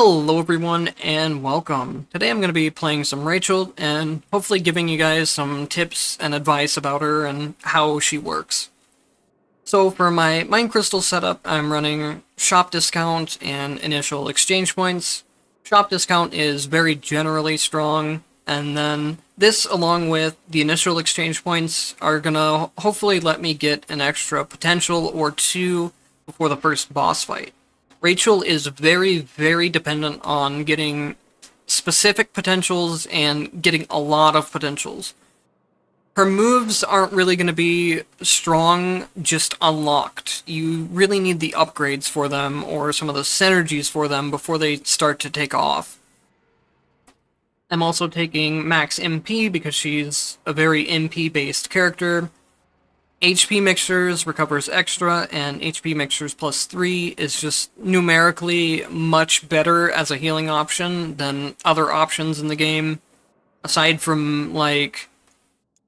Hello everyone and welcome. Today I'm going to be playing some Rachel and hopefully giving you guys some tips and advice about her and how she works. So for my Mine Crystal setup, I'm running shop discount and initial exchange points. Shop discount is very generally strong, and then this along with the initial exchange points are gonna hopefully let me get an extra potential or two before the first boss fight. Rachel is very, very dependent on getting specific potentials and getting a lot of potentials. Her moves aren't really going to be strong, just unlocked. You really need the upgrades for them or some of the synergies for them before they start to take off. I'm also taking max MP because she's a very MP-based character. HP Mixtures recovers extra, and HP Mixtures plus 3 is just numerically much better as a healing option than other options in the game. Aside from, like,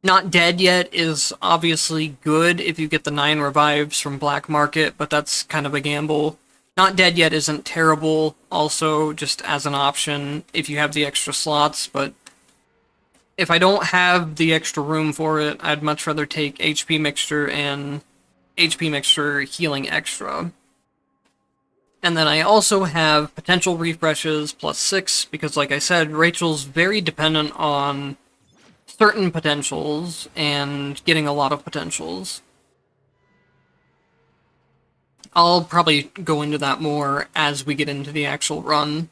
Not Dead Yet is obviously good if you get the 9 revives from Black Market, but that's kind of a gamble. Not Dead Yet isn't terrible, also, just as an option if you have the extra slots, but if I don't have the extra room for it, I'd much rather take HP Mixture and HP Mixture Healing Extra. And then I also have Potential Refreshes plus 6, because like I said, Rachel's very dependent on certain potentials and getting a lot of potentials. I'll probably go into that more as we get into the actual run.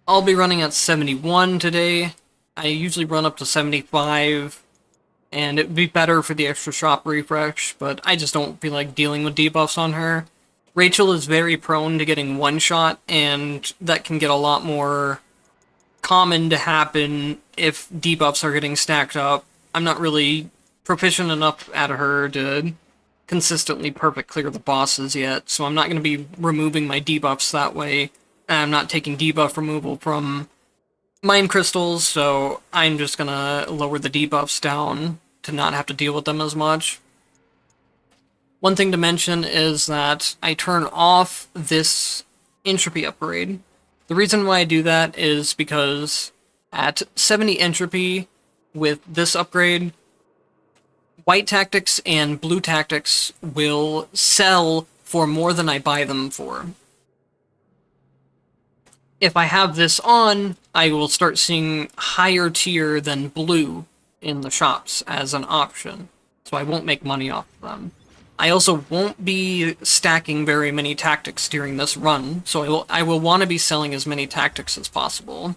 I'll be running at 71 today. I usually run up to 75, and it'd be better for the extra shop refresh, but I just don't feel like dealing with debuffs on her. Rachel is very prone to getting one-shot, and that can get a lot more common to happen if debuffs are getting stacked up. I'm not really proficient enough at her to consistently perfect clear the bosses yet, so I'm not going to be removing my debuffs that way. I'm not taking debuff removal from Mine Crystals, so I'm just gonna lower the debuffs down to not have to deal with them as much. One thing to mention is that I turn off this Entropy upgrade. The reason why I do that is because at 70 Entropy with this upgrade, White Tactics and Blue Tactics will sell for more than I buy them for. If I have this on, I will start seeing higher tier than blue in the shops as an option, so I won't make money off of them. I also won't be stacking very many tactics during this run, so I will want to be selling as many tactics as possible.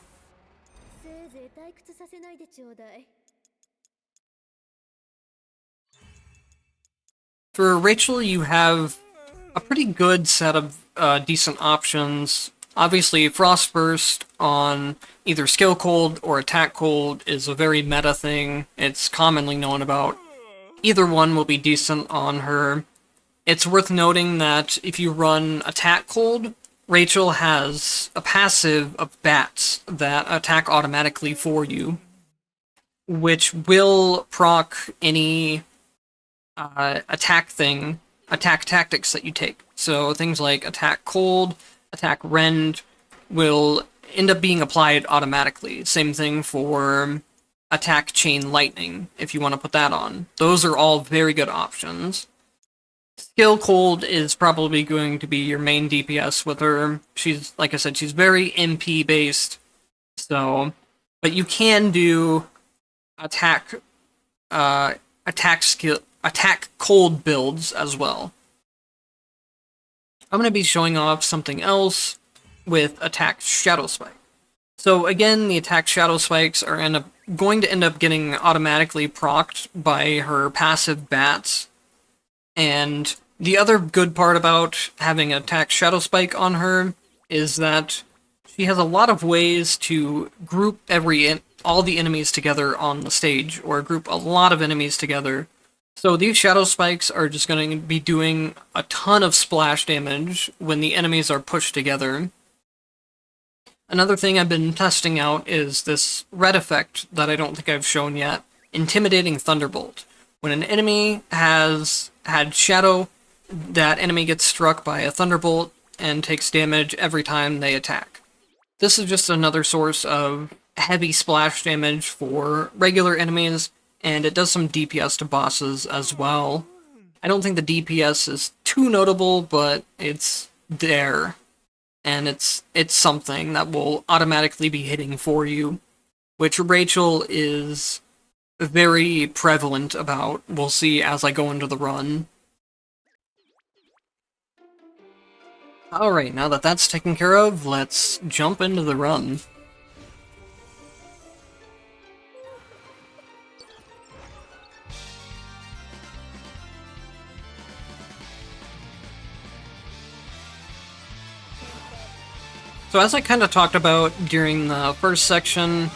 For Rachel, you have a pretty good set of decent options. Obviously, Frostburst on either Skill Cold or Attack Cold is a very meta thing. It's commonly known about. Either one will be decent on her. It's worth noting that if you run Attack Cold, Rachel has a passive of bats that attack automatically for you, which will proc any attack tactics that you take. So things like Attack Cold, Attack Rend will end up being applied automatically. Same thing for Attack Chain Lightning, if you want to put that on. Those are all very good options. Skill Cold is probably going to be your main DPS with her. She's, like I said, she's very MP based, so, but you can do attack cold builds as well. I'm going to be showing off something else with Attack Shadow Spike. So again, the Attack Shadow Spikes are going to end up getting automatically procced by her passive bats. And the other good part about having Attack Shadow Spike on her is that she has a lot of ways to group all the enemies together on the stage, or group a lot of enemies together. So these Shadow Spikes are just going to be doing a ton of splash damage when the enemies are pushed together. Another thing I've been testing out is this red effect that I don't think I've shown yet, Intimidating Thunderbolt. When an enemy has had Shadow, that enemy gets struck by a Thunderbolt and takes damage every time they attack. This is just another source of heavy splash damage for regular enemies, and it does some DPS to bosses as well. I don't think the DPS is too notable, but it's there, and it's something that will automatically be hitting for you, which Rachel is very prevalent about. We'll see as I go into the run. Alright, now that that's taken care of, let's jump into the run. So as I kind of talked about during the first section,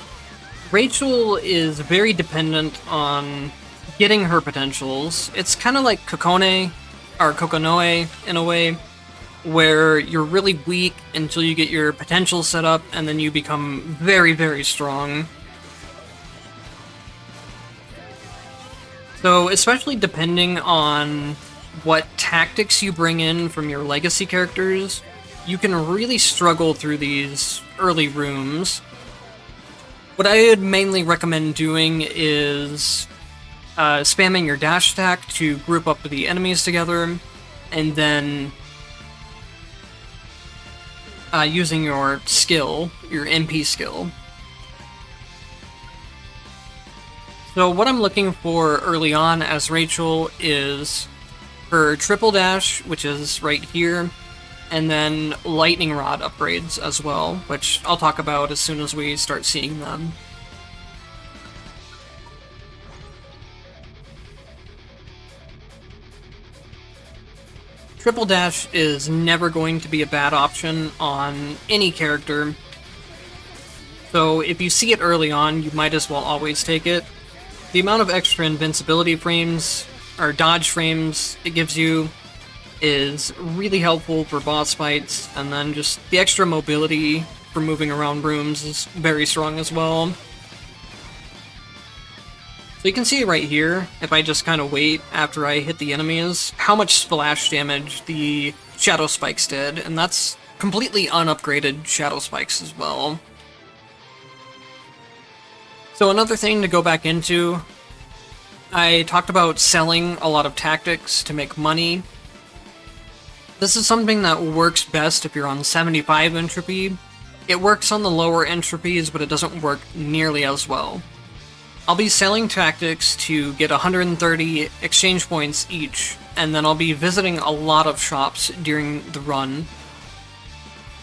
Rachel is very dependent on getting her potentials. It's kind of like Kokonoe, or Kokonoe in a way, where you're really weak until you get your potential set up, and then you become very, very strong. So especially depending on what tactics you bring in from your legacy characters, you can really struggle through these early rooms. What I would mainly recommend doing is spamming your dash attack to group up the enemies together, and then using your skill, your MP skill. So what I'm looking for early on as Rachel is her triple dash, which is right here, and then lightning rod upgrades as well, which I'll talk about as soon as we start seeing them. Triple dash is never going to be a bad option on any character, so if you see it early on, you might as well always take it. The amount of extra invincibility frames, or dodge frames, it gives you is really helpful for boss fights, and then just the extra mobility for moving around rooms is very strong as well. So you can see right here, if I just kind of wait after I hit the enemies, how much splash damage the Shadow Spikes did, and that's completely unupgraded Shadow Spikes as well. So another thing to go back into, I talked about selling a lot of tactics to make money. This is something that works best if you're on 75 entropy. It works on the lower entropies, but it doesn't work nearly as well. I'll be selling tactics to get 130 exchange points each, and then I'll be visiting a lot of shops during the run.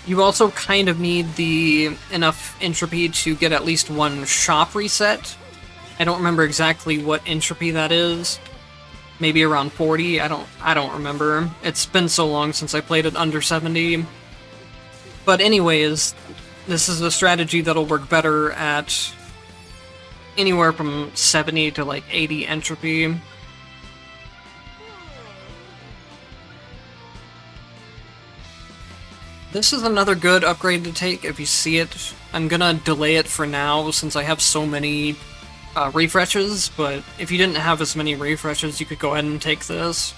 You also kind of need the enough entropy to get at least one shop reset. I don't remember exactly what entropy that is. Maybe around 40, I don't remember. It's been so long since I played it under 70. But anyways, this is a strategy that'll work better at anywhere from 70 to like 80 entropy. This is another good upgrade to take if you see it. I'm gonna delay it for now since I have so many refreshes, but if you didn't have as many refreshes, you could go ahead and take this.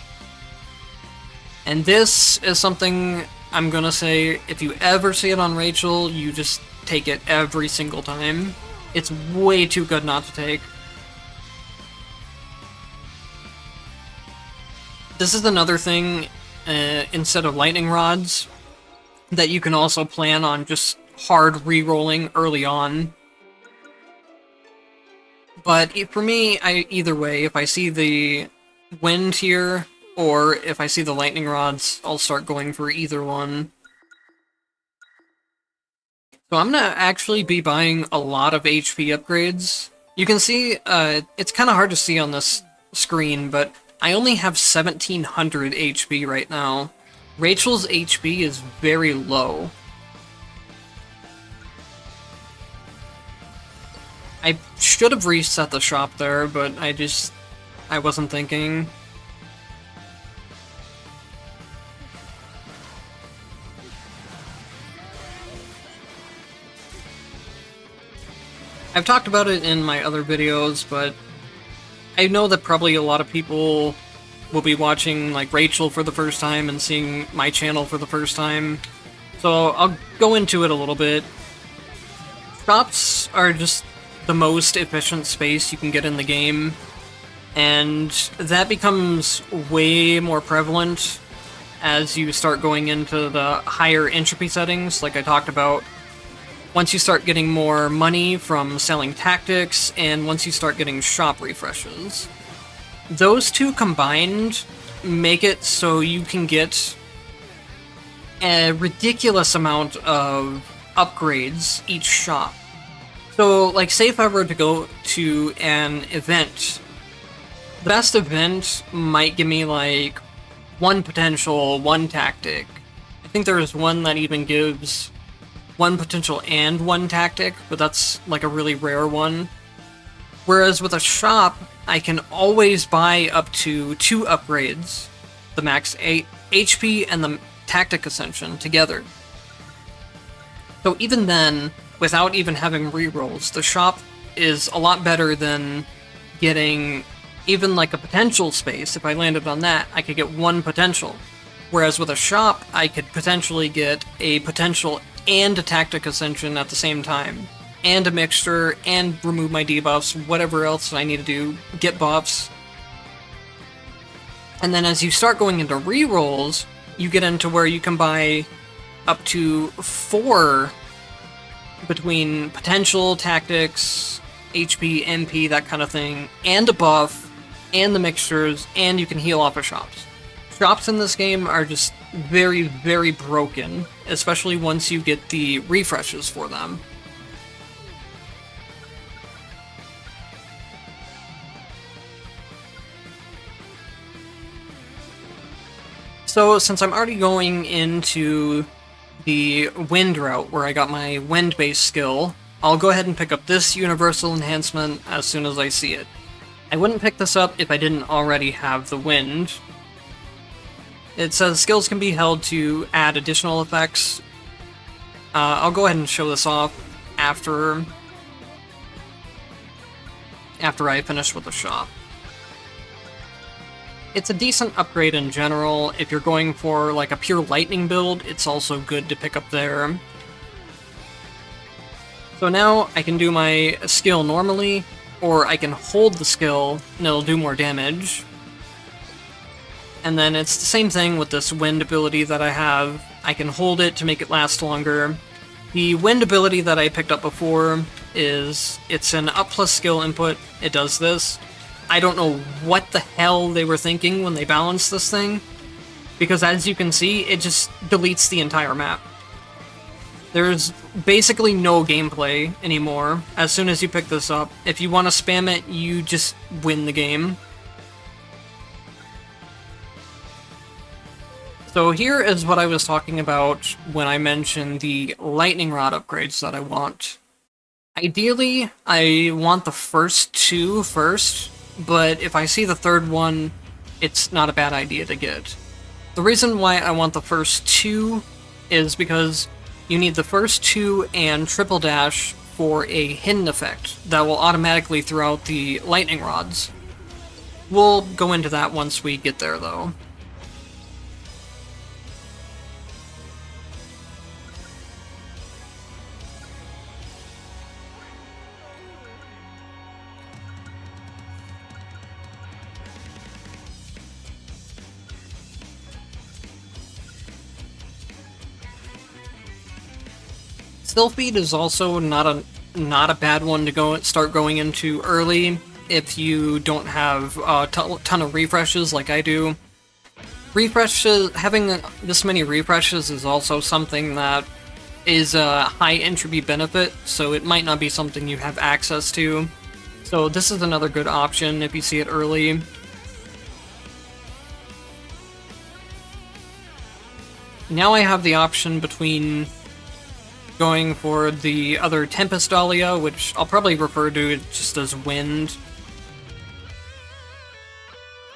And this is something I'm gonna say, if you ever see it on Rachel, you just take it every single time. It's way too good not to take. This is another thing, instead of lightning rods, that you can also plan on just hard re-rolling early on. But for me, either way, if I see the wind here, or if I see the lightning rods, I'll start going for either one. So I'm gonna actually be buying a lot of HP upgrades. You can see, it's kind of hard to see on this screen, but I only have 1700 HP right now. Rachel's HP is very low. I should have reset the shop there, but I wasn't thinking. I've talked about it in my other videos, but I know that probably a lot of people will be watching like Rachel for the first time and seeing my channel for the first time. So I'll go into it a little bit. Shops are just the most efficient space you can get in the game, and that becomes way more prevalent as you start going into the higher entropy settings, like I talked about. Once you start getting more money from selling tactics, and once you start getting shop refreshes. Those two combined make it so you can get a ridiculous amount of upgrades each shop. So, like, say if I were to go to an event, the best event might give me, like, one potential, one tactic. I think there's one that even gives one potential and one tactic, but that's, like, a really rare one. Whereas with a shop, I can always buy up to 2 upgrades, the max 8 HP and the tactic ascension together. So even then, without even having rerolls, the shop is a lot better than getting even like a potential space. If I landed on that, I could get 1 potential. Whereas with a shop, I could potentially get a potential and a tactic ascension at the same time, and a mixture, and remove my debuffs, whatever else I need to do, get buffs. And then as you start going into rerolls, you get into where you can buy up to 4 between potential, tactics, HP, MP, that kind of thing, and a buff, and the mixtures, and you can heal off of shops. Shops in this game are just very, very broken, especially once you get the refreshes for them. So, since I'm already going into the wind route where I got my wind-based skill, I'll go ahead and pick up this universal enhancement as soon as I see it. I wouldn't pick this up if I didn't already have the wind. It says skills can be held to add additional effects. I'll go ahead and show this off after I finish with the shop. It's a decent upgrade in general. If you're going for like a pure lightning build, it's also good to pick up there. So now I can do my skill normally, or I can hold the skill and it'll do more damage. And then it's the same thing with this wind ability that I have. I can hold it to make it last longer. The wind ability that I picked up before it's an up plus skill input. It does this. I don't know what the hell they were thinking when they balanced this thing, because as you can see, it just deletes the entire map. There's basically no gameplay anymore as soon as you pick this up. If you want to spam it, you just win the game. So here is what I was talking about when I mentioned the lightning rod upgrades that I want. Ideally, I want the first 2 first, but if I see the third one, it's not a bad idea to get. The reason why I want the first 2 is because you need the first 2 and triple dash for a hidden effect that will automatically throw out the lightning rods. We'll go into that once we get there, though. Stealth speed is also not a bad one to start going into early if you don't have a ton of refreshes like I do. Having this many refreshes is also something that is a high entropy benefit, so it might not be something you have access to. So this is another good option if you see it early. Now I have the option between going for the other Tempest Dahlia, which I'll probably refer to just as Wind.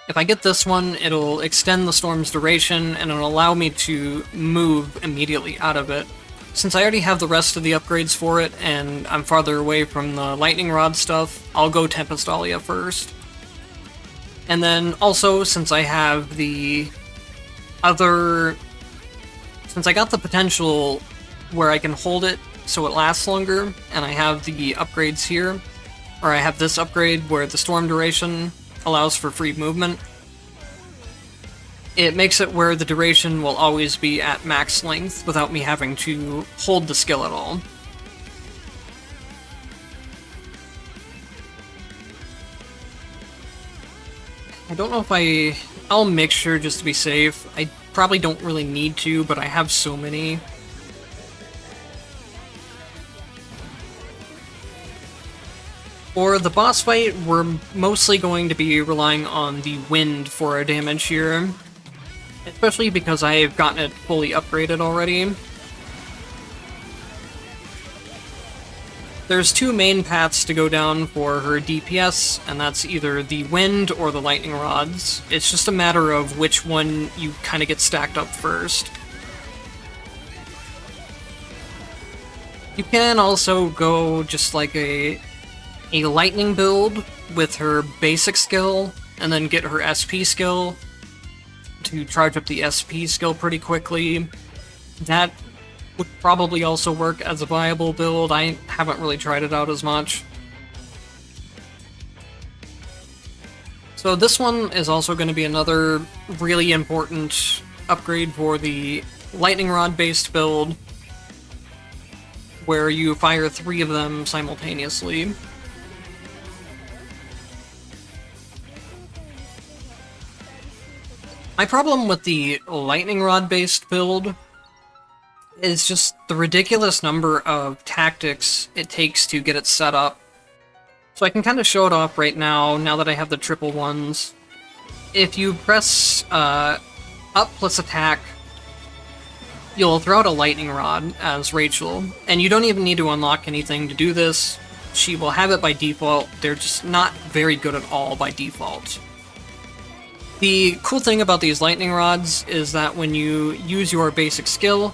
If I get this one, it'll extend the storm's duration, and it'll allow me to move immediately out of it. Since I already have the rest of the upgrades for it, and I'm farther away from the lightning rod stuff, I'll go Tempest Dahlia first. And then also, since I have the other... Since I got the potential where I can hold it so it lasts longer, and I have the upgrades here, or I have this upgrade where the storm duration allows for free movement. It makes it where the duration will always be at max length without me having to hold the skill at all. I don't know if I'll mixture just to be safe. I probably don't really need to, but I have so many. For the boss fight, we're mostly going to be relying on the wind for our damage here, especially because I've gotten it fully upgraded already. There's two main paths to go down for her DPS, and that's either the wind or the lightning rods. It's just a matter of which one you kind of get stacked up first. You can also go just like a lightning build with her basic skill, and then get her SP skill to charge up the SP skill pretty quickly. That would probably also work as a viable build. I haven't really tried it out as much. So this one is also going to be another really important upgrade for the lightning rod based build, where you fire 3 of them simultaneously. My problem with the lightning rod based build is just the ridiculous number of tactics it takes to get it set up. So I can kind of show it off right now that I have the triple ones. If you press up plus attack, you'll throw out a lightning rod as Rachel, and you don't even need to unlock anything to do this. She will have it by default. They're just not very good at all by default. The cool thing about these lightning rods is that when you use your basic skill,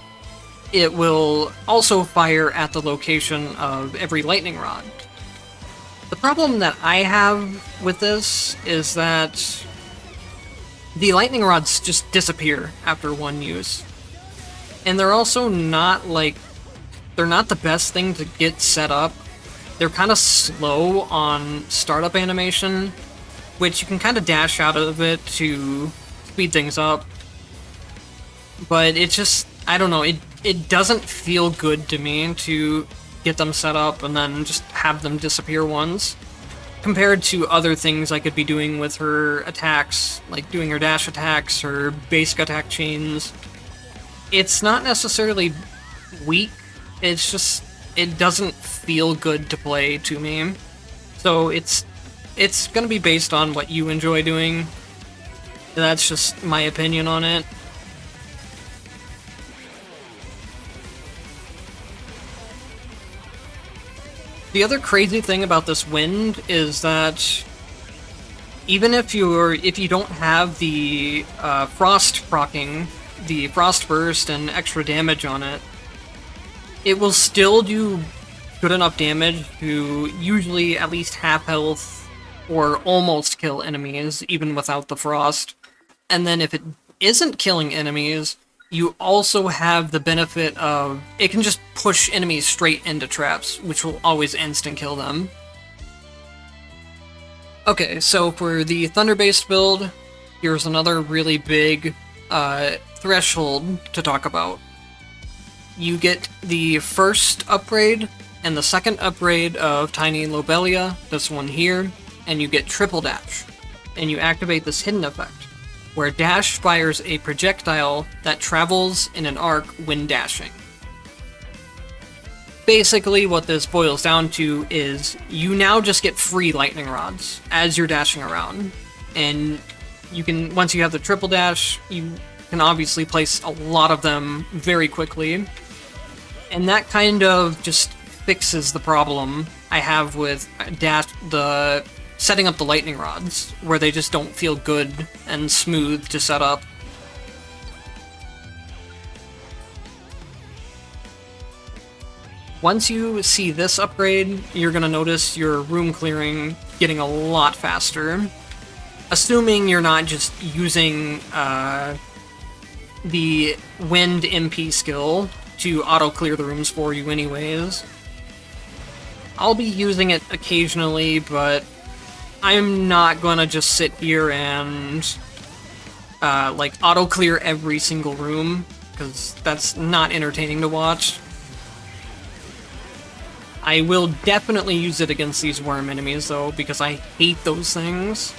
it will also fire at the location of every lightning rod. The problem that I have with this is that the lightning rods just disappear after one use. And they're also not they're not the best thing to get set up. They're kind of slow on startup animation, which you can kind of dash out of it to speed things up. But it just, I don't know, it doesn't feel good to me to get them set up and then just have them disappear once, compared to other things I could be doing with her attacks, like doing her dash attacks, her basic attack chains. It's not necessarily weak, it's just, it doesn't feel good to play to me. So it's gonna be based on what you enjoy doing. That's just my opinion on it. The other crazy thing about this wind is that even if you don't have the frost proccing, the frost burst and extra damage on it, it will still do good enough damage to usually at least half health or almost kill enemies even without the frost. And then if it isn't killing enemies, you also have the benefit of it can just push enemies straight into traps, which will always instant kill them. Okay, so for the thunder-based build, here's another really big threshold to talk about. You get the first upgrade and the second upgrade of Tiny Lobelia, this one here, and you get triple dash. And you activate this hidden effect, where dash fires a projectile that travels in an arc when dashing. Basically, what this boils down to is you now just get free lightning rods as you're dashing around. And you can, once you have the triple dash, you can obviously place a lot of them very quickly. And that kind of just fixes the problem I have with setting up the lightning rods, where they just don't feel good and smooth to set up. Once you see this upgrade, you're going to notice your room clearing getting a lot faster. Assuming you're not just using the wind MP skill to auto-clear the rooms for you anyways. I'll be using it occasionally, but I'm not gonna just sit here and like auto-clear every single room, because that's not entertaining to watch. I will definitely use it against these worm enemies though, because I hate those things.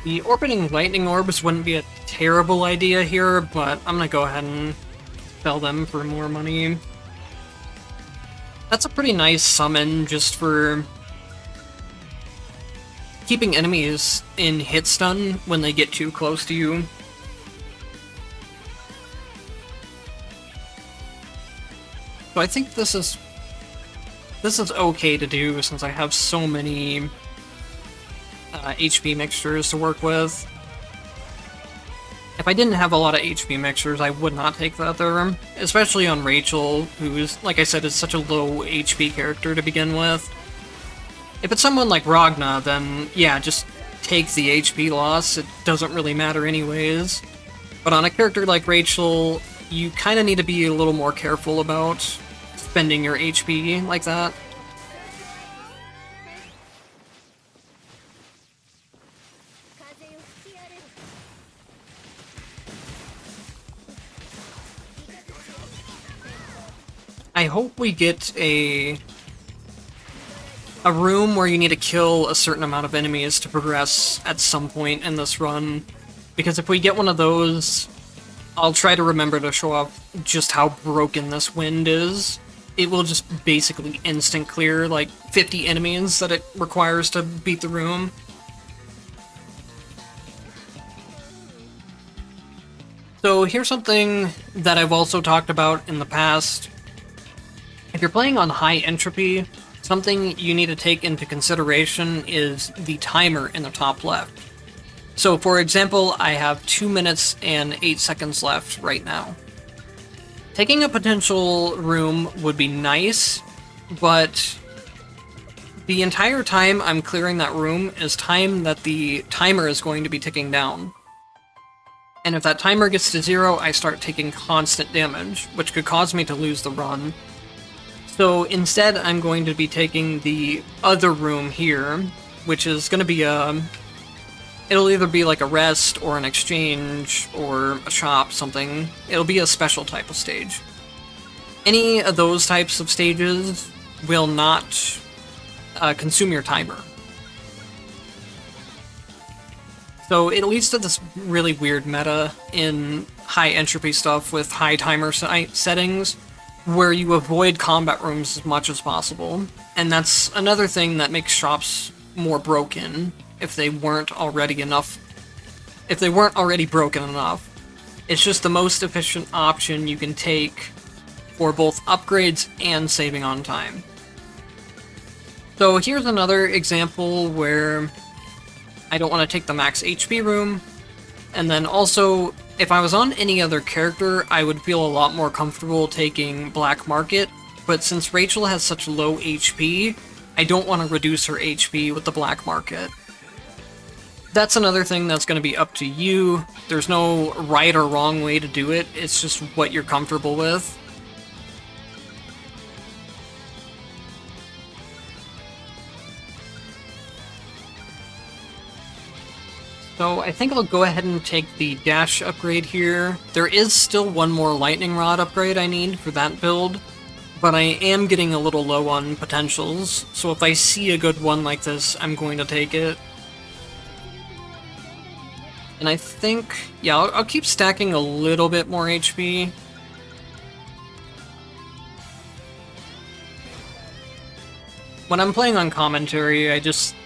The orbiting lightning orbs wouldn't be a terrible idea here, but I'm gonna go ahead and sell them for more money. That's a pretty nice summon just for keeping enemies in hit stun when they get too close to you. So I think this is okay to do since I have so many HP mixtures to work with. If I didn't have a lot of HP mixtures, I would not take that there, especially on Rachel, who's, like I said, is such a low HP character to begin with. If it's someone like Ragna, then yeah, just take the HP loss, it doesn't really matter anyways. But on a character like Rachel, you kind of need to be a little more careful about spending your HP like that. I hope we get a room where you need to kill a certain amount of enemies to progress at some point in this run, because if we get one of those, I'll try to remember to show off just how broken this wind is. It will just basically instant clear like 50 enemies that it requires to beat the room. So here's something that I've also talked about in the past. If you're playing on high entropy, something you need to take into consideration is the timer in the top left. So for example, I have 2 minutes and 8 seconds left right now. Taking a potential room would be nice, but the entire time I'm clearing that room is time that the timer is going to be ticking down. And if that timer gets to 0, I start taking constant damage, which could cause me to lose the run. So instead, I'm going to be taking the other room here, which is going to be it'll either be like a rest or an exchange or a shop, something. It'll be a special type of stage. Any of those types of stages will not consume your timer. So it leads to this really weird meta in high entropy stuff with high timer settings, where you avoid combat rooms as much as possible. And that's another thing that makes shops more broken if they weren't already broken enough. It's just the most efficient option you can take for both upgrades and saving on time. So here's another example where I don't want to take the max HP room, and then also, if I was on any other character, I would feel a lot more comfortable taking Black Market, but since Rachel has such low HP, I don't want to reduce her HP with the Black Market. That's another thing that's going to be up to you. There's no right or wrong way to do it, it's just what you're comfortable with. So I think I'll go ahead and take the dash upgrade here. There is still one more lightning rod upgrade I need for that build, but I am getting a little low on potentials, so if I see a good one like this, I'm going to take it. And I think, yeah, I'll keep stacking a little bit more HP. When I'm playing on commentary, I just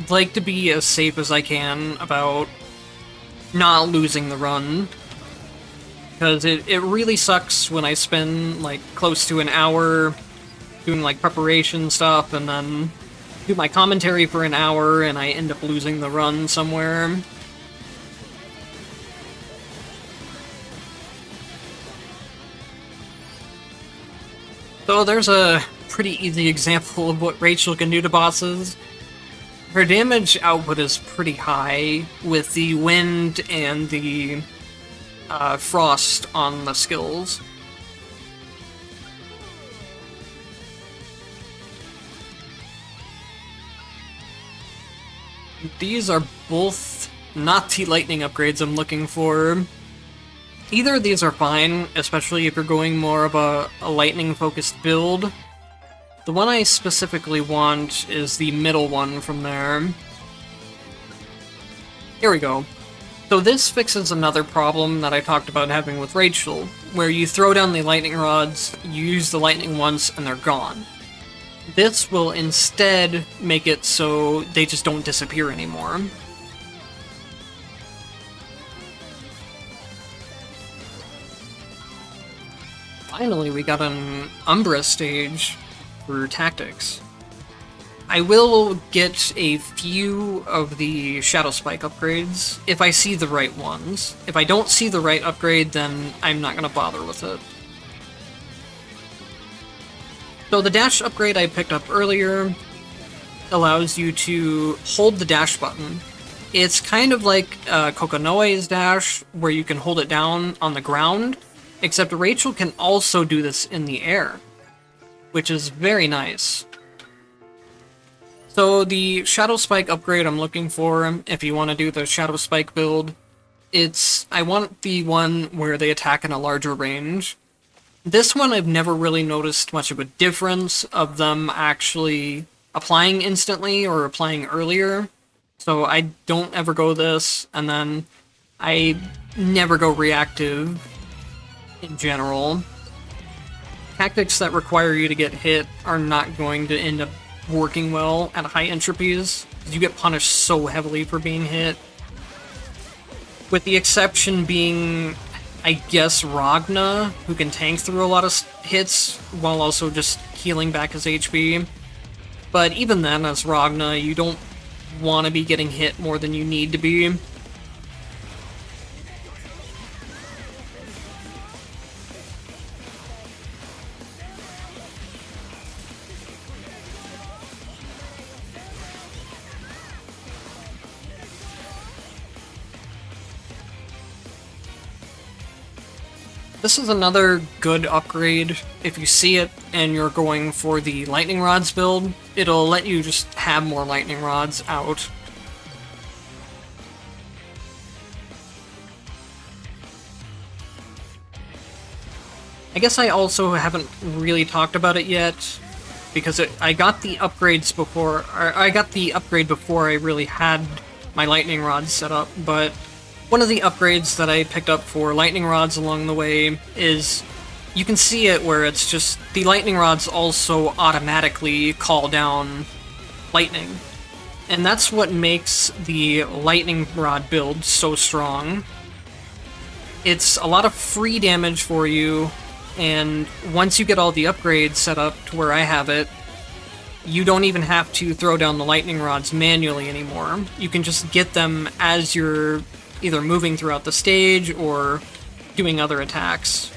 like to be as safe as I can about not losing the run, because it really sucks when I spend like close to an hour doing like preparation stuff and then do my commentary for an hour and I end up losing the run somewhere. So there's a pretty easy example of what Rachel can do to bosses. Her damage output is pretty high with the wind and the frost on the skills. These are both not the lightning upgrades I'm looking for. Either of these are fine, especially if you're going more of a lightning-focused build. The one I specifically want is the middle one from there. Here we go. So this fixes another problem that I talked about having with Rachel, where you throw down the lightning rods, you use the lightning once, and they're gone. This will instead make it so they just don't disappear anymore. Finally, we got an Umbra stage for tactics. I will get a few of the Shadow Spike upgrades if I see the right ones. If I don't see the right upgrade, then I'm not going to bother with it. So the dash upgrade I picked up earlier allows you to hold the dash button. It's kind of like Kokonoe's dash, where you can hold it down on the ground, except Rachel can also do this in the air, which is very nice. So the Shadow Spike upgrade I'm looking for, if you want to do the Shadow Spike build, I want the one where they attack in a larger range. This one I've never really noticed much of a difference of them actually applying instantly or applying earlier. So I don't ever go this, and then I never go reactive in general. Tactics that require you to get hit are not going to end up working well at high entropies. You get punished so heavily for being hit. With the exception being, I guess, Ragna, who can tank through a lot of hits while also just healing back his HP. But even then, as Ragna, you don't want to be getting hit more than you need to be. This is another good upgrade. If you see it and you're going for the lightning rods build, it'll let you just have more lightning rods out. I guess I also haven't really talked about it yet, because I got the upgrades before, or I got the upgrade before I really had my lightning rods set up, but one of the upgrades that I picked up for lightning rods along the way is, you can see it where it's just, the lightning rods also automatically call down lightning. And that's what makes the lightning rod build so strong. It's a lot of free damage for you, and once you get all the upgrades set up to where I have it, you don't even have to throw down the lightning rods manually anymore. You can just get them as you're either moving throughout the stage or doing other attacks.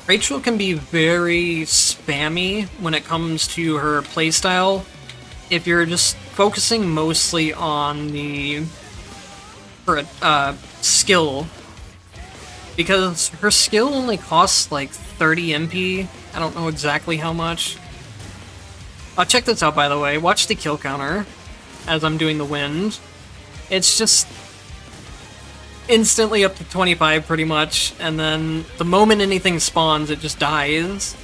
Rachel can be very spammy when it comes to her playstyle. If you're just focusing mostly on her skill, because her skill only costs like 30 MP. I don't know exactly how much. Check this out, by the way. Watch the kill counter as I'm doing the wind. It's just instantly up to 25 pretty much, and then the moment anything spawns, it just dies.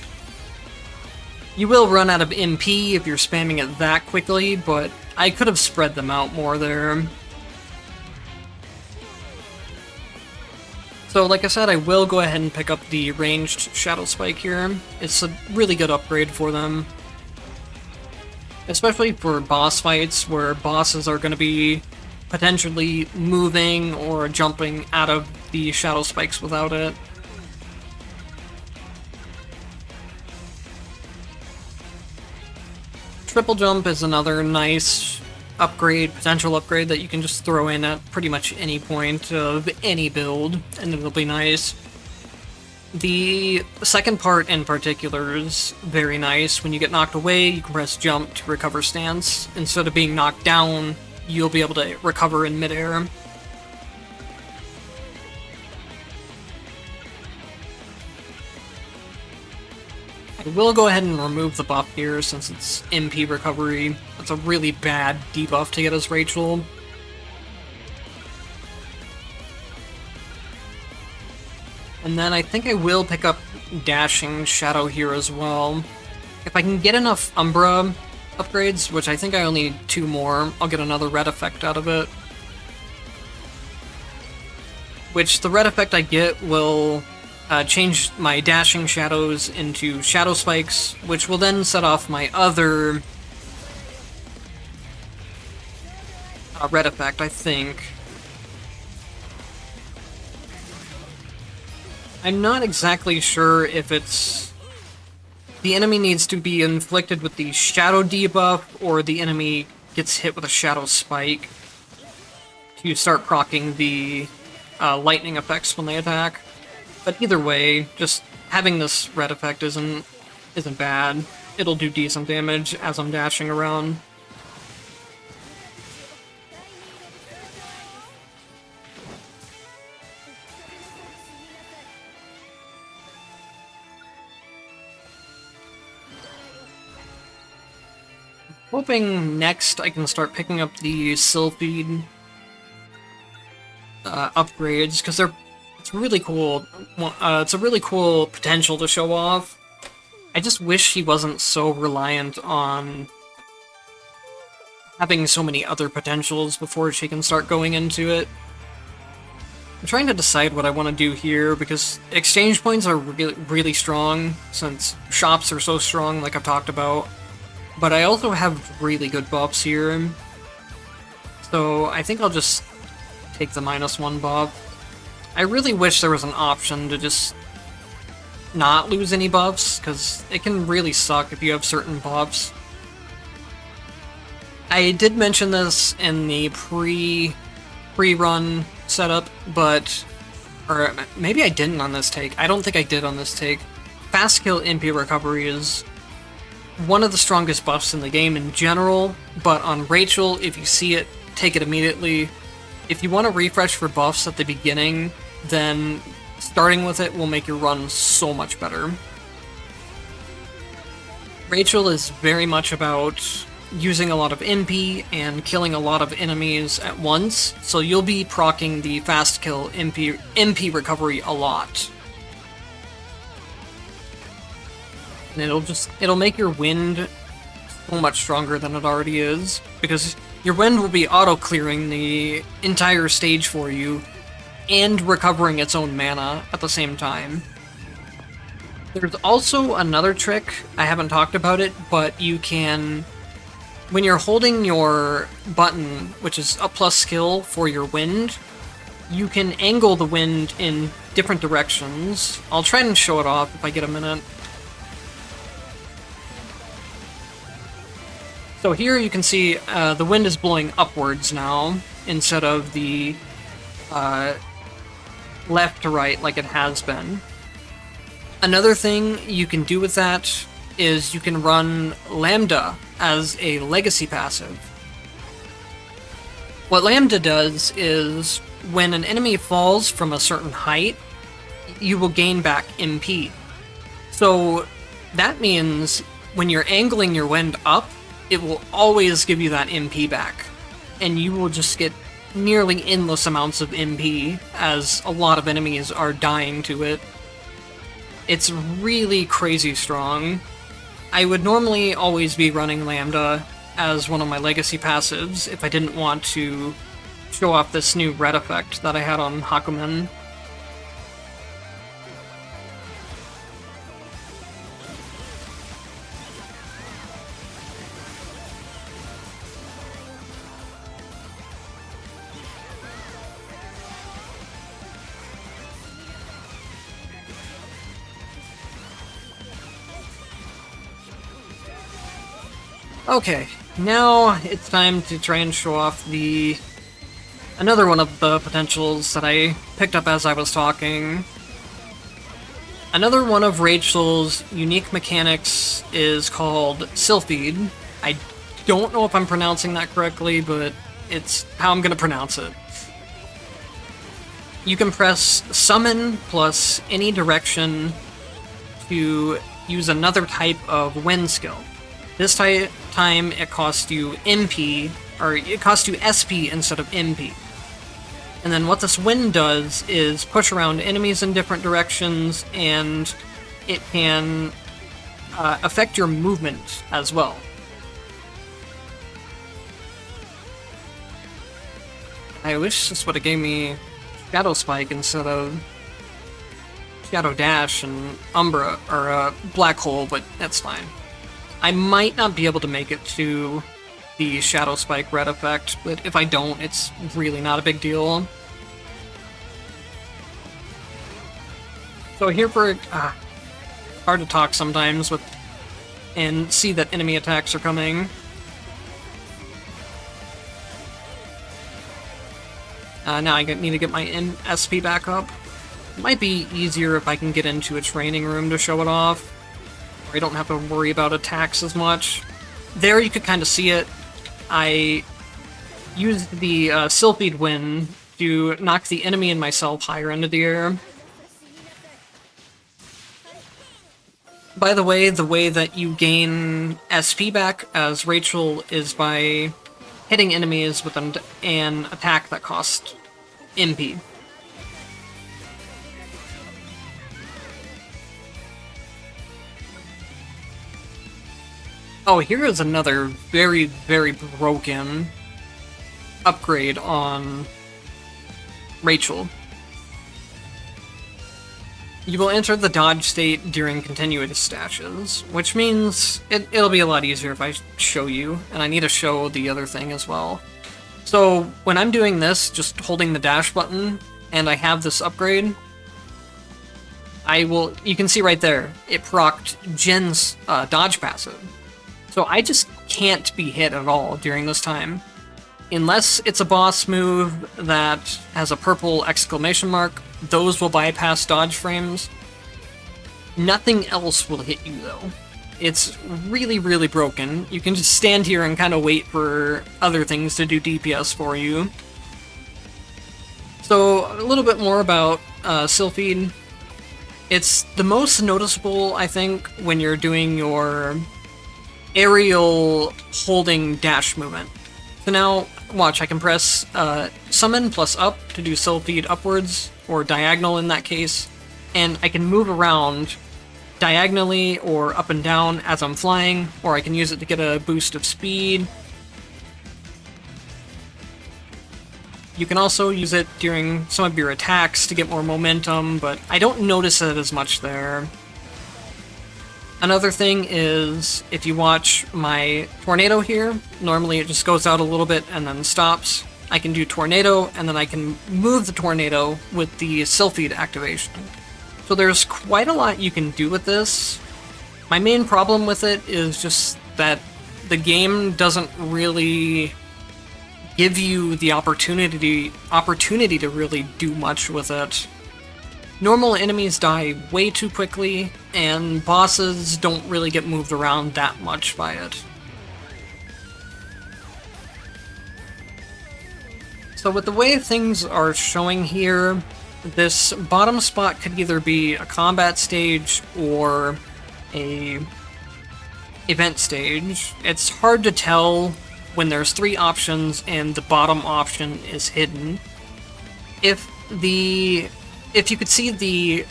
You will run out of MP if you're spamming it that quickly, but I could have spread them out more there. So like I said, I will go ahead and pick up the ranged Shadow Spike here. It's a really good upgrade for them. Especially for boss fights, where bosses are going to be potentially moving or jumping out of the shadow spikes without it. Triple jump is another nice upgrade, potential upgrade that you can just throw in at pretty much any point of any build, and it'll be nice. The second part in particular is very nice. When you get knocked away, you can press jump to recover stance. Instead of being knocked down, you'll be able to recover in midair. I will go ahead and remove the buff here since it's MP recovery. That's a really bad debuff to get as Rachel. And then I think I will pick up Dashing Shadow here as well. If I can get enough Umbra upgrades, which I think I only need 2 more, I'll get another red effect out of it. Which the red effect I get will change my Dashing Shadows into Shadow Spikes, which will then set off my other red effect, I think. I'm not exactly sure if it's... the enemy needs to be inflicted with the Shadow debuff, or the enemy gets hit with a Shadow Spike to start proccing the lightning effects when they attack. But either way, just having this red effect isn't bad. It'll do decent damage as I'm dashing around. Hoping next I can start picking up the Sylphid upgrades, because it's really cool. It's a really cool potential to show off. I just wish he wasn't so reliant on having so many other potentials before she can start going into it. I'm trying to decide what I want to do here, because exchange points are really strong, since shops are so strong, like I've talked about. But I also have really good buffs here, so I think I'll just take the -1 buff. I really wish there was an option to just not lose any buffs, because it can really suck if you have certain buffs. I did mention this in the pre-run setup, but... or maybe I didn't on this take. I don't think I did on this take. Fast kill MP recovery is one of the strongest buffs in the game in general, but on Rachel, if you see it, take it immediately. If you want to refresh for buffs at the beginning, then starting with it will make your run so much better. Rachel is very much about using a lot of MP and killing a lot of enemies at once, so you'll be proccing the fast kill MP recovery a lot. And it'll make your wind so much stronger than it already is, because your wind will be auto-clearing the entire stage for you, and recovering its own mana at the same time. There's also another trick, I haven't talked about it, but you can... when you're holding your button, which is a plus skill for your wind, you can angle the wind in different directions. I'll try and show it off if I get a minute. So here you can see the wind is blowing upwards now, instead of the left to right like it has been. Another thing you can do with that is you can run Lambda as a legacy passive. What Lambda does is, when an enemy falls from a certain height, you will gain back MP. So that means when you're angling your wind up, it will always give you that MP back, and you will just get nearly endless amounts of MP, as a lot of enemies are dying to it. It's really crazy strong. I would normally always be running Lambda as one of my legacy passives if I didn't want to show off this new red effect that I had on Hakumen. Okay, now it's time to try and show off another one of the potentials that I picked up as I was talking. Another one of Rachel's unique mechanics is called Sylphid. I don't know if I'm pronouncing that correctly, but it's how I'm gonna pronounce it. You can press summon plus any direction to use another type of wind skill. This time it costs you MP, or it costs you SP instead of MP. And then what this wind does is push around enemies in different directions, and it can affect your movement as well. I wish this would have gave me Shadow Spike instead of Shadow Dash and Umbra, or Black Hole, but that's fine. I might not be able to make it to the Shadow Spike red effect, but if I don't, it's really not a big deal. So here for hard to talk sometimes with and see that enemy attacks are coming. Now I need to get my SP back up. It might be easier if I can get into a training room to show it off. I don't have to worry about attacks as much. There you could kind of see it. I used the Sylphid Wind to knock the enemy and myself higher into the air. By the way that you gain SP back as Rachel is by hitting enemies with an attack that costs MP. Oh, here is another very, very broken upgrade on Rachel. You will enter the dodge state during continuous dashes, which means it'll be a lot easier if I show you, and I need to show the other thing as well. So when I'm doing this, just holding the dash button, and I have this upgrade, you can see right there, it procced Jin's dodge passive. So I just can't be hit at all during this time. Unless it's a boss move that has a purple exclamation mark, those will bypass dodge frames. Nothing else will hit you though. It's really, really broken. You can just stand here and kind of wait for other things to do DPS for you. So a little bit more about Sylphid. It's the most noticeable, I think, when you're doing your aerial holding dash movement. So now, watch, I can press summon plus up to do Sylphid upwards, or diagonal in that case, and I can move around diagonally or up and down as I'm flying, or I can use it to get a boost of speed. You can also use it during some of your attacks to get more momentum, but I don't notice it as much there. Another thing is, if you watch my tornado here, normally it just goes out a little bit and then stops. I can do tornado, and then I can move the tornado with the Sylphid activation. So there's quite a lot you can do with this. My main problem with it is just that the game doesn't really give you the opportunity to really do much with it. Normal enemies die way too quickly, and bosses don't really get moved around that much by it. So with the way things are showing here, this bottom spot could either be a combat stage or a event stage. It's hard to tell when there's 3 options and the bottom option is hidden. If you could see the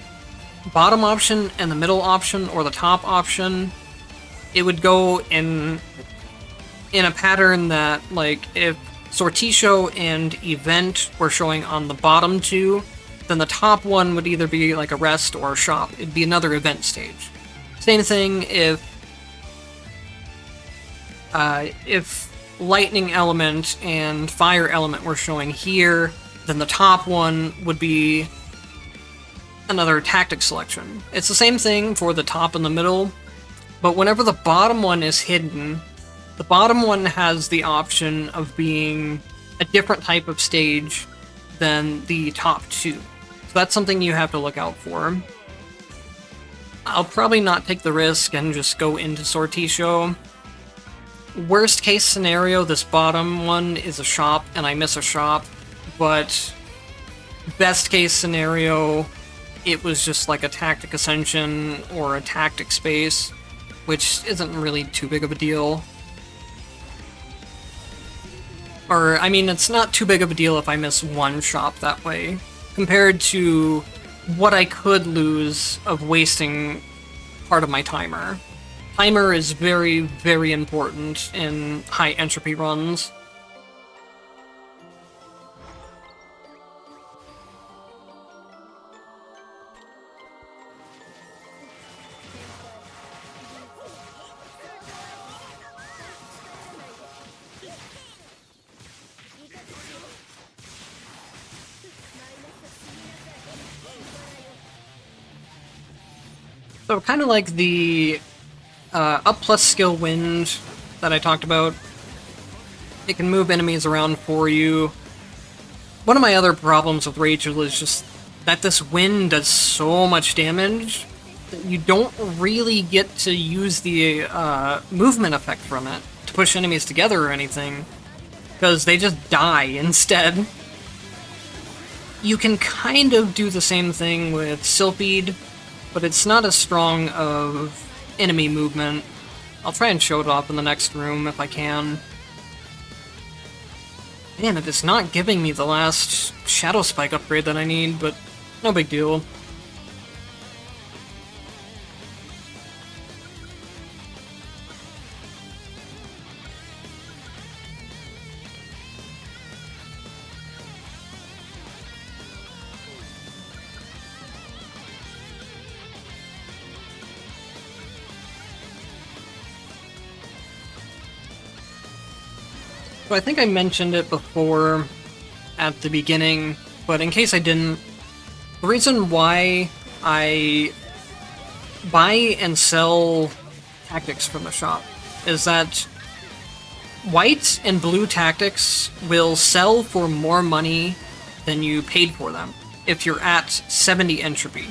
bottom option and the middle option or the top option, it would go in a pattern that, like, if Sortisho and Event were showing on the bottom 2, then the top one would either be like a rest or a shop. It'd be another event stage. Same thing if Lightning Element and Fire Element were showing here, then the top one would be another tactic selection. It's the same thing for the top and the middle, but whenever the bottom one is hidden, The bottom one has the option of being a different type of stage than the top two. So that's something you have to look out for. I'll probably not take the risk and just go into Sortisho. Worst case scenario, this bottom one is a shop and I miss a shop, but best case scenario, it was just like a tactic ascension or a tactic space, which isn't really too big of a deal. Or, I mean, it's not too big of a deal if I miss one shop that way, compared to what I could lose of wasting part of my timer. Timer is very, very important in high entropy runs. So kind of like the up plus skill wind that I talked about. It can move enemies around for you. One of my other problems with Rachel is just that this wind does so much damage that you don't really get to use the movement effect from it to push enemies together or anything, because they just die instead. You can kind of do the same thing with Sylphid, but it's not as strong of enemy movement. I'll try and show it off in the next room if I can. Man, it is not giving me the last Shadow Spike upgrade that I need, but no big deal. So I think I mentioned it before at the beginning, but in case I didn't, the reason why I buy and sell tactics from the shop is that white and blue tactics will sell for more money than you paid for them if you're at 70 entropy.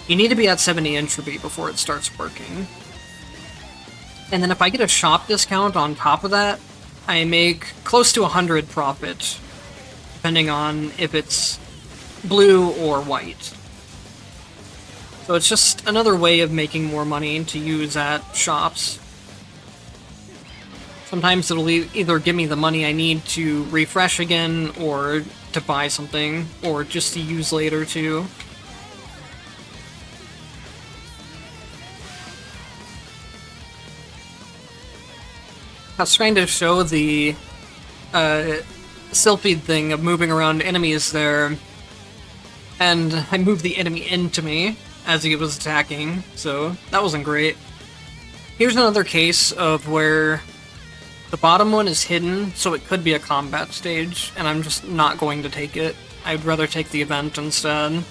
You need to be at 70 entropy before it starts working. And then if I get a shop discount on top of that, I make close to 100 profit, depending on if it's blue or white. So it's just another way of making more money to use at shops. Sometimes it'll either give me the money I need to refresh again, or to buy something, or just to use later too. I was trying to show the Sylphid thing of moving around enemies there, and I moved the enemy into me as he was attacking, so that wasn't great. Here's another case of where the bottom one is hidden, so it could be a combat stage, and I'm just not going to take it. I'd rather take the event instead.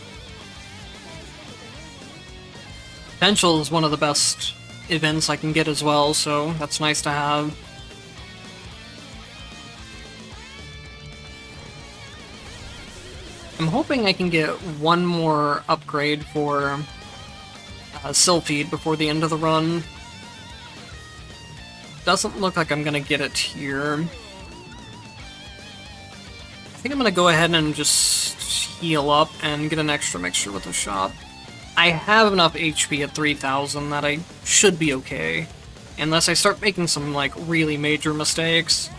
Potential is one of the best events I can get as well, so that's nice to have. I'm hoping I can get one more upgrade for Sylphid before the end of the run. Doesn't look like I'm gonna get it here. I think I'm gonna go ahead and just heal up and get an extra mixture with the shop. I have enough HP at 3000 that I should be okay, unless I start making some like really major mistakes.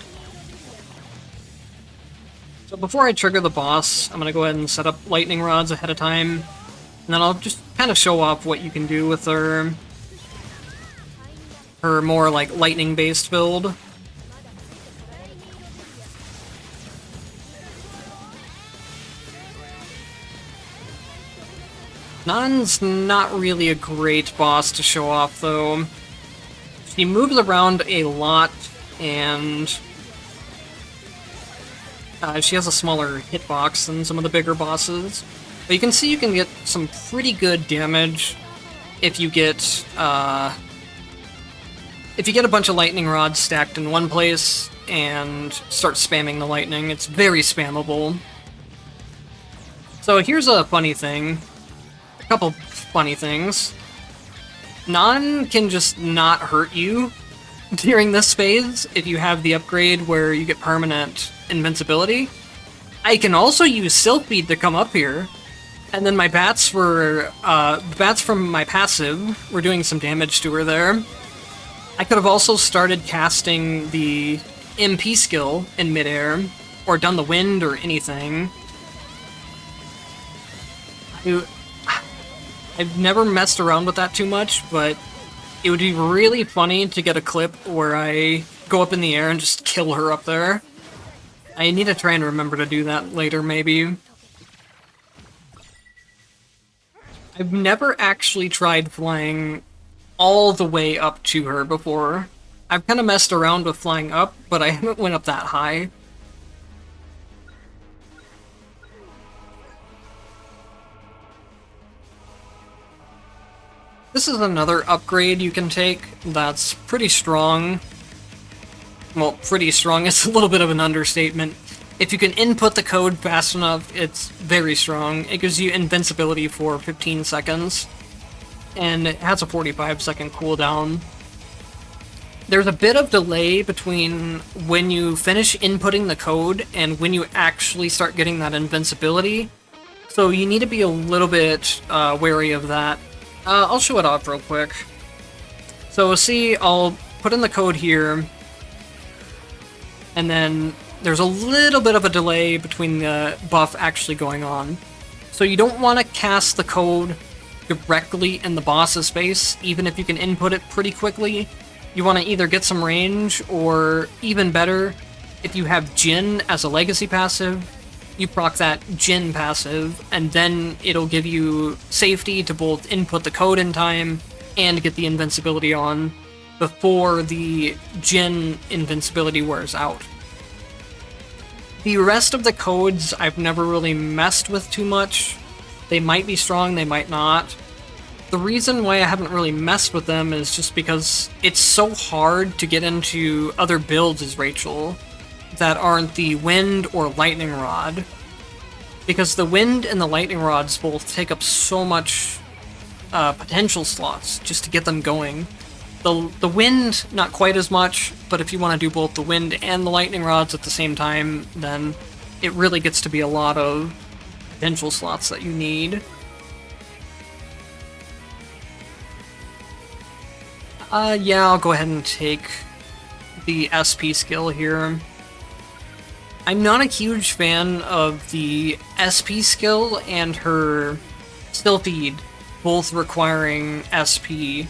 So before I trigger the boss, I'm gonna go ahead and set up lightning rods ahead of time, and then I'll just kind of show off what you can do with her more like lightning-based build. Nan's not really a great boss to show off, though. She moves around a lot, and she has a smaller hitbox than some of the bigger bosses. But you can see you can get some pretty good damage if you get if you get a bunch of lightning rods stacked in one place and start spamming the lightning, it's very spammable. So here's a funny thing. A couple funny things. Non can just not hurt you during this phase if you have the upgrade where you get permanent invincibility. I can also use Sylpheed to come up here, and then my bats were bats from my passive were doing some damage to her there. I could have also started casting the MP skill in midair, or done the wind or anything. I've never messed around with that too much, but it would be really funny to get a clip where I go up in the air and just kill her up there. I need to try and remember to do that later, maybe. I've never actually tried flying all the way up to her before. I've kind of messed around with flying up, but I haven't went up that high. This is another upgrade you can take that's pretty strong. Well, pretty strong, it's a little bit of an understatement. If you can input the code fast enough, it's very strong. It gives you invincibility for 15 seconds, and it has a 45-second cooldown. There's a bit of delay between when you finish inputting the code and when you actually start getting that invincibility, so you need to be a little bit wary of that. I'll show it off real quick. So see, I'll put in the code here, and then there's a little bit of a delay between the buff actually going on. So you don't want to cast the code directly in the boss's face, even if you can input it pretty quickly. You want to either get some range, or even better, if you have Jin as a legacy passive, you proc that Jin passive, and then it'll give you safety to both input the code in time and get the invincibility on before the Jin invincibility wears out. The rest of the codes I've never really messed with too much. They might be strong, they might not. The reason why I haven't really messed with them is just because it's so hard to get into other builds as Rachel that aren't the wind or lightning rod. Because the wind and the lightning rods both take up so much potential slots just to get them going. The wind, not quite as much, but if you want to do both the wind and the lightning rods at the same time, then it really gets to be a lot of potential slots that you need. Yeah, I'll go ahead and take the SP skill here. I'm not a huge fan of the SP skill and her Sylpheed both requiring SP.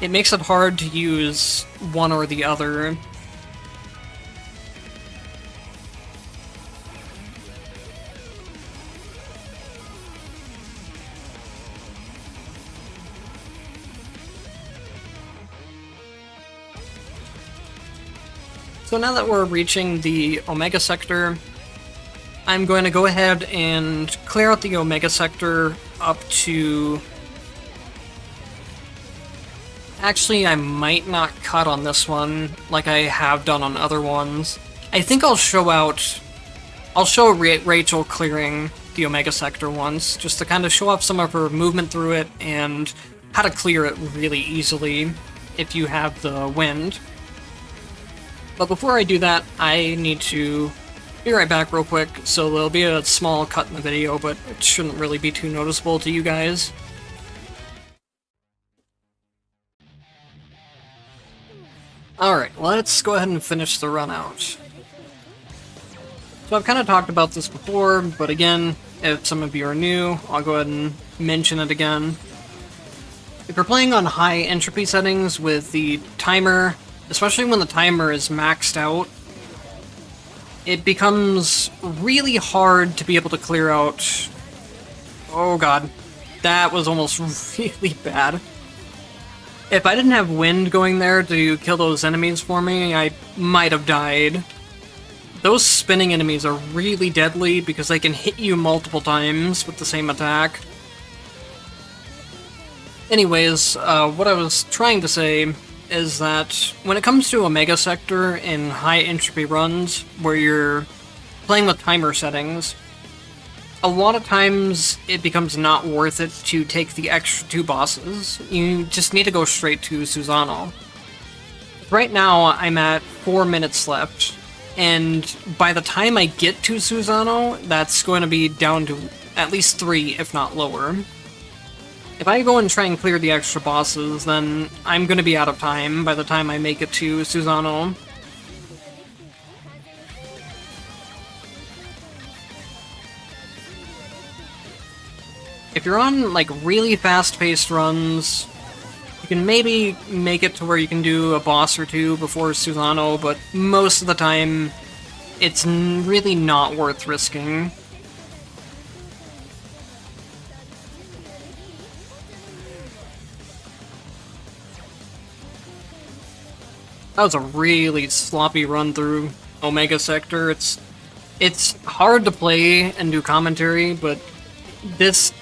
It makes it hard to use one or the other. So now that we're reaching the Omega Sector, I'm going to go ahead and clear out the Omega Sector up to... Actually, I might not cut on this one like I have done on other ones. I think I'll show Rachel clearing the Omega Sector once, just to kind of show off some of her movement through it and how to clear it really easily if you have the wind. But before I do that, I need to be right back real quick, so there'll be a small cut in the video, but it shouldn't really be too noticeable to you guys. Alright, let's go ahead and finish the run out. So I've kind of talked about this before, but again, if some of you are new, I'll go ahead and mention it again. If you're playing on high entropy settings with the timer, especially when the timer is maxed out, it becomes really hard to be able to clear out... Oh god, that was almost really bad. If I didn't have wind going there to kill those enemies for me, I might have died. Those spinning enemies are really deadly because they can hit you multiple times with the same attack. Anyways, what I was trying to say is that when it comes to Omega Sector in high entropy runs, where you're playing with timer settings, a lot of times it becomes not worth it to take the extra 2 bosses. You just need to go straight to Susano. Right now, I'm at 4 minutes left, and by the time I get to Susano, that's going to be down to at least 3, if not lower. If I go and try and clear the extra bosses, then I'm going to be out of time by the time I make it to Susano. If you're on, like, really fast-paced runs, you can maybe make it to where you can do a boss or 2 before Susano, but most of the time, it's really not worth risking. That was a really sloppy run through Omega Sector. It's hard to play and do commentary, but this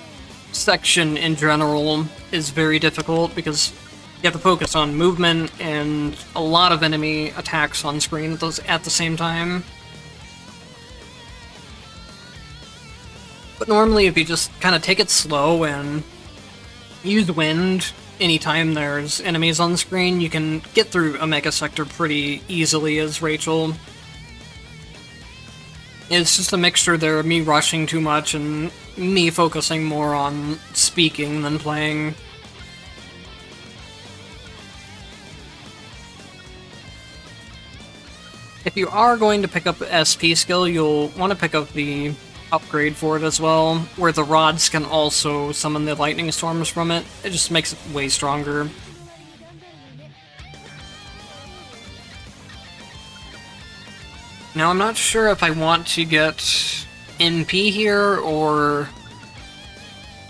section in general is very difficult because you have to focus on movement and a lot of enemy attacks on screen at the same time. But normally if you just kind of take it slow and use wind anytime there's enemies on screen, you can get through Omega Sector pretty easily as Rachel. It's just a mixture there of me rushing too much and me focusing more on speaking than playing. If you are going to pick up SP skill, you'll want to pick up the upgrade for it as well, where the rods can also summon the lightning storms from it. It just makes it way stronger. Now I'm not sure if I want to get NP here, or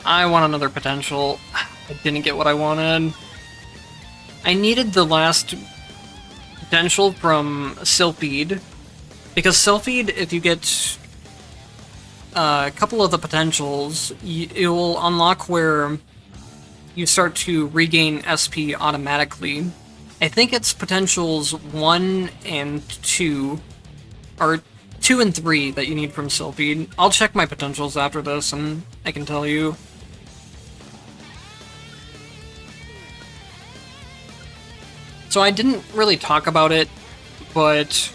I want another potential. I didn't get what I wanted. I needed the last potential from Sylphid, because Sylphid, if you get a couple of the potentials, it will unlock where you start to regain SP automatically. I think it's potentials 1 and 2, or 2 and 3 that you need from Sylphid. I'll check my potentials after this and I can tell you. So I didn't really talk about it, but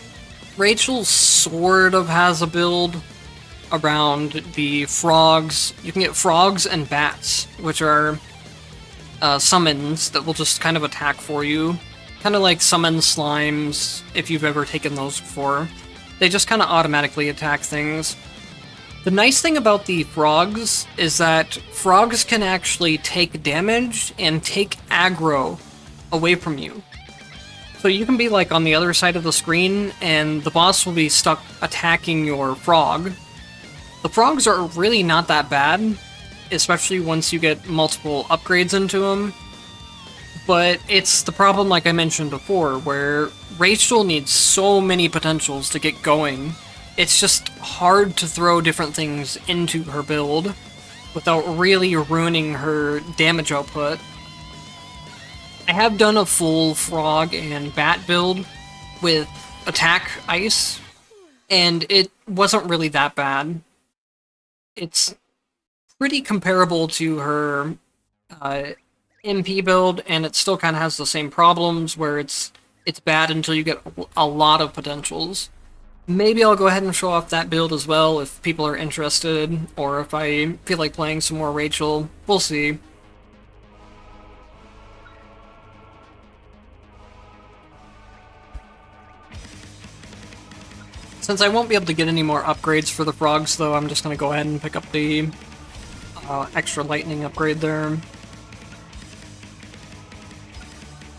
Rachel sort of has a build around the frogs. You can get frogs and bats, which are summons that will just kind of attack for you. Kind of like summon slimes, if you've ever taken those before. They just kind of automatically attack things. The nice thing about the frogs is that frogs can actually take damage and take aggro away from you. So you can be like on the other side of the screen and the boss will be stuck attacking your frog. The frogs are really not that bad, especially once you get multiple upgrades into them. But it's the problem, like I mentioned before, where Rachel needs so many potentials to get going. It's just hard to throw different things into her build without really ruining her damage output. I have done a full frog and bat build with attack ice, and it wasn't really that bad. It's pretty comparable to her MP build, and it still kind of has the same problems where it's bad until you get a lot of potentials. Maybe I'll go ahead and show off that build as well if people are interested, or if I feel like playing some more Rachel. We'll see. Since I won't be able to get any more upgrades for the frogs, though, I'm just going to go ahead and pick up the extra lightning upgrade there.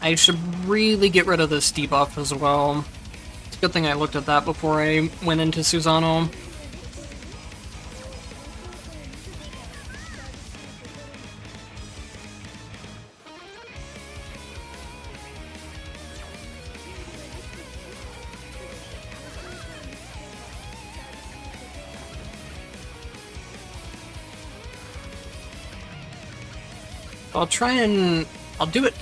I should really get rid of this debuff as well. It's a good thing I looked at that before I went into Susano. I'll do it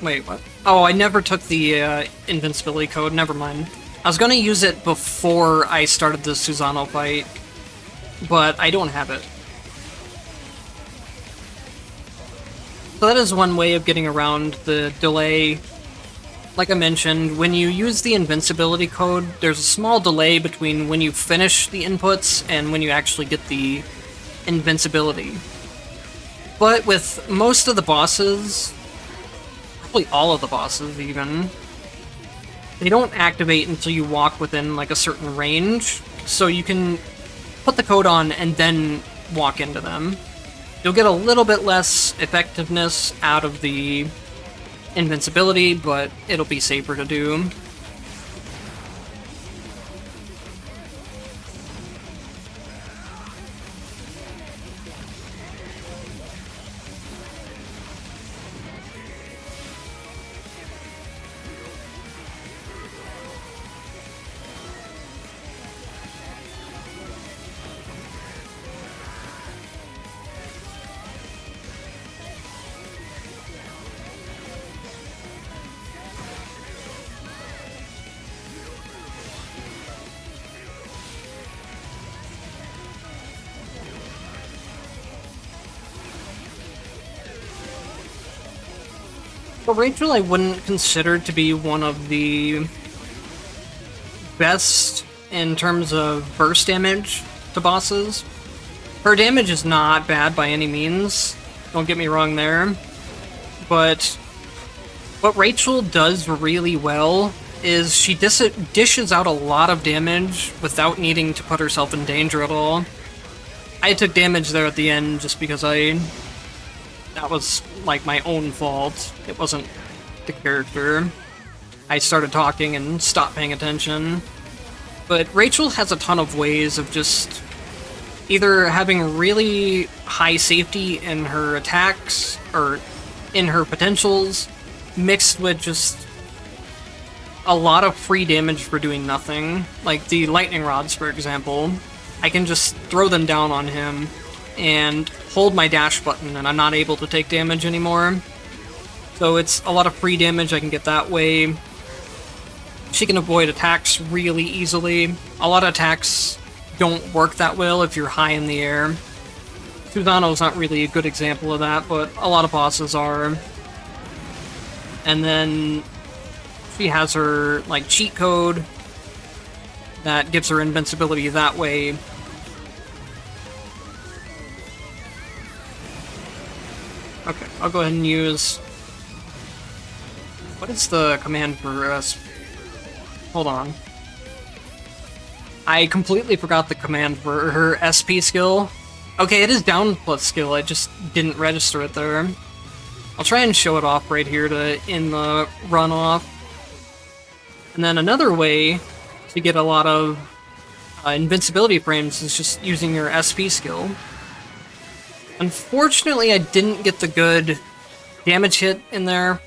Wait, what? Oh, I never took the invincibility code. Never mind. I was gonna use it before I started the Susano fight, but I don't have it. So that is one way of getting around the delay. Like I mentioned, when you use the invincibility code, there's a small delay between when you finish the inputs and when you actually get the invincibility. But with most of the bosses, probably all of the bosses even, they don't activate until you walk within like a certain range, so you can put the code on and then walk into them. You'll get a little bit less effectiveness out of the invincibility, but it'll be safer to do. But Rachel I wouldn't consider to be one of the best in terms of burst damage to bosses. Her damage is not bad by any means, don't get me wrong there, but what Rachel does really well is she dishes out a lot of damage without needing to put herself in danger at all. I took damage there at the end just because that was like my own fault. It wasn't the character. I started talking and stopped paying attention. But Rachel has a ton of ways of just either having really high safety in her attacks or in her potentials, mixed with just a lot of free damage for doing nothing. Like the lightning rods, for example. I can just throw them down on him and hold my dash button and I'm not able to take damage anymore. So it's a lot of free damage I can get that way. She can avoid attacks really easily. A lot of attacks don't work that well if you're high in the air. Susano's not really a good example of that, but a lot of bosses are. And then she has her like cheat code that gives her invincibility that way. Okay, I'll go ahead and use... What is the command for us? Hold on. I completely forgot the command for her SP skill. Okay, it is down plus skill, I just didn't register it there. I'll try and show it off right here to end the run off. And then another way to get a lot of invincibility frames is just using your SP skill. Unfortunately, I didn't get the good damage hit in there.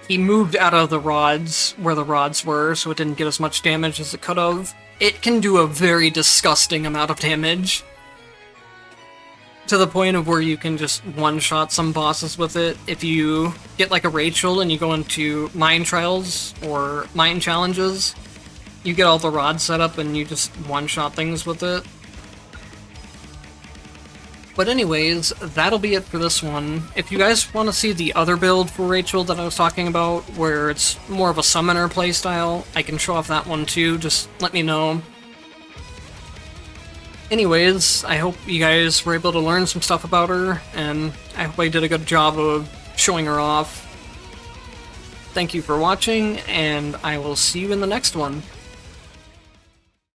He moved out of the rods where the rods were, so it didn't get as much damage as it could have. It can do a very disgusting amount of damage. To the point of where you can just one-shot some bosses with it. If you get like a Rachel and you go into mine trials or mine challenges, you get all the rods set up and you just one-shot things with it. But anyways, that'll be it for this one. If you guys want to see the other build for Rachel that I was talking about, where it's more of a summoner playstyle, I can show off that one too, just let me know. Anyways, I hope you guys were able to learn some stuff about her, and I hope I did a good job of showing her off. Thank you for watching, and I will see you in the next one.